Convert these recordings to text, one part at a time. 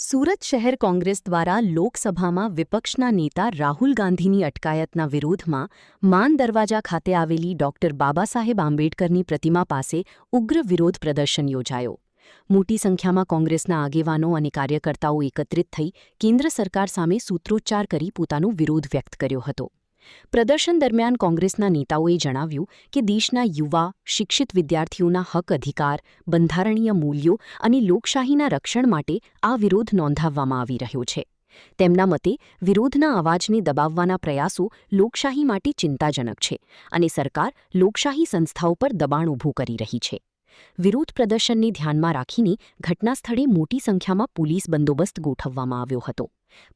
સુરત શહેર કોંગ્રેસ દ્વારા લોકસભામાં વિપક્ષના નેતા રાહુલ ગાંધીની અટકાયતના વિરોધમાં માન દરવાજા ખાતે આવેલી ડોક્ટર બાબાસાહેબ આંબેડકરની પ્રતિમા પાસે ઉગ્ર વિરોધ પ્રદર્શન યોજાયો. મોટી સંખ્યામાં કોંગ્રેસના આગેવાનો અને કાર્યકર્તાઓ એકત્રિત થઈ કેન્દ્ર સરકાર સામે સૂત્રોચ્ચાર કરી પોતાનો વિરોધ વ્યક્ત કર્યો હતો. પ્રદર્શન દરમિયાન કોંગ્રેસના નેતાઓએ જણાવ્યું કે દેશના યુવા, શિક્ષિત વિદ્યાર્થીઓના હક અધિકાર, બંધારણીય મૂલ્યો અને લોકશાહીના રક્ષણ માટે આ વિરોધ નોંધાવવામાં આવી રહ્યો છે. તેમના મતે વિરોધના અવાજને દબાવવાના પ્રયાસો લોકશાહી માટે ચિંતાજનક છે અને સરકાર લોકશાહી સંસ્થાઓ પર દબાણ ઊભું કરી રહી છે. વિરોધ પ્રદર્શનને ધ્યાનમાં રાખીને ઘટનાસ્થળે મોટી સંખ્યામાં પોલીસ બંદોબસ્ત ગોઠવવામાં આવ્યો હતો.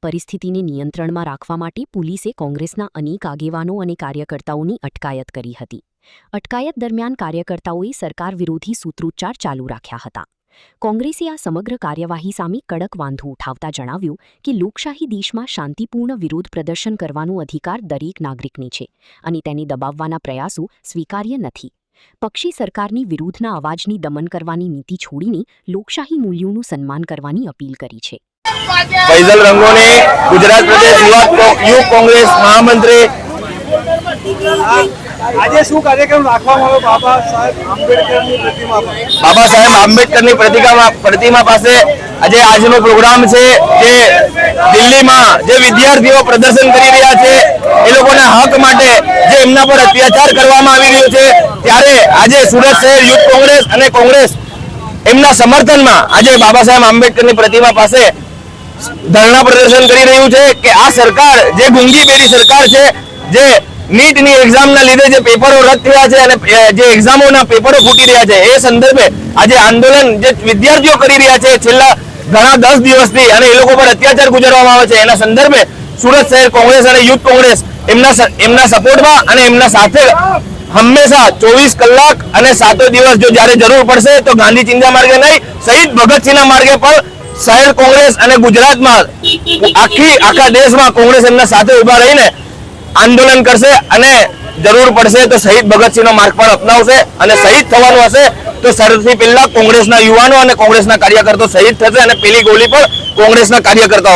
પરિસ્થિતિને નિયંત્રણમાં રાખવા માટે પોલીસે કોંગ્રેસના અનેક આગેવાનો અને કાર્યકર્તાઓની અટકાયત કરી હતી. અટકાયત દરમિયાન કાર્યકર્તાઓએ સરકાર વિરોધી સૂત્રોચ્ચાર ચાલુ રાખ્યા હતા. કોંગ્રેસે આ સમગ્ર કાર્યવાહી સામે કડક વાંધો ઉઠાવતા જણાવ્યું કે લોકશાહી દેશમાં શાંતિપૂર્ણ વિરોધ પ્રદર્શન કરવાનો અધિકાર દરેક નાગરિકને છે અને તેને દબાવવાના પ્રયાસો સ્વીકાર્ય નથી. પક્ષી સરકારની વિરુદ્ધના અવાજની દમન કરવાની નીતિ છોડીને લોકશાહી મૂલ્યોનું સન્માન કરવાની અપીલ કરી છે. ફૈઝલ રંગોને ગુજરાત પ્રદેશ યુવક કોંગ્રેસ મહામંત્રી. આજે શું કાર્યક્રમ રાખવામાં આવ્યો બાબા સાહેબ આંબેડકરની પ્રતિમા પાસે? આજે આજનો પ્રોગ્રામ છે જે દિલ્હીમાં જે વિદ્યાર્થીઓ પ્રદર્શન કરી રહ્યા છે એ લોકોના હક માટે જે એમના પર અત્યાચાર કરવામાં આવી રહ્યો છે, ત્યારે આજે સુરત શહેર યુથ કોંગ્રેસ અને કોંગ્રેસ એમના સમર્થનમાં આજે બાબા સાહેબ આંબેડકરની પ્રતિમા પાસે ધરણા પ્રદર્શન કરી રહ્યું છે કે આ સરકાર જે ગુંગી બેરી સરકાર છે, જે નીટની એક્ઝામના લીધે જે પેપરો રદ થયા છે અને જે એક્ઝામોના પેપરો ફૂટી રહ્યા છે, એ સંદર્ભે આજે આંદોલન જે વિદ્યાર્થીઓ કરી રહ્યા છે છેલ્લા ઘણા 10 દિવસથી અને એ લોકો પર અત્યાચાર ગુજારવામાં આવે છે, એના સંદર્ભે સુરત શહેર કોંગ્રેસ અને યુથ કોંગ્રેસ એમના સપોર્ટમાં અને એમના સાથે હંમેશા 24 કલાક અને 7 દિવસ જો જ્યારે જરૂર પડશે તો ગાંધી ચિંતા માર્ગે નહીં, શહીદ ભગતસિંહના માર્ગે પણ શહેર કોંગ્રેસ અને ગુજરાતમાં આખા દેશમાં કોંગ્રેસ એમના સાથે ઉભા રહીને આંદોલન કરશે અને જરૂર પડશે તો શહીદ ભગતસિંહનો માર્ગ પણ અપનાવશે અને શહીદ થવાનું હશે તો સૌથી પહેલા કોંગ્રેસના યુવાનો અને કોંગ્રેસના કાર્યકર્તાઓ શહીદ થશે અને પેલી ગોળી પણ કોંગ્રેસના કાર્યકર્તાઓ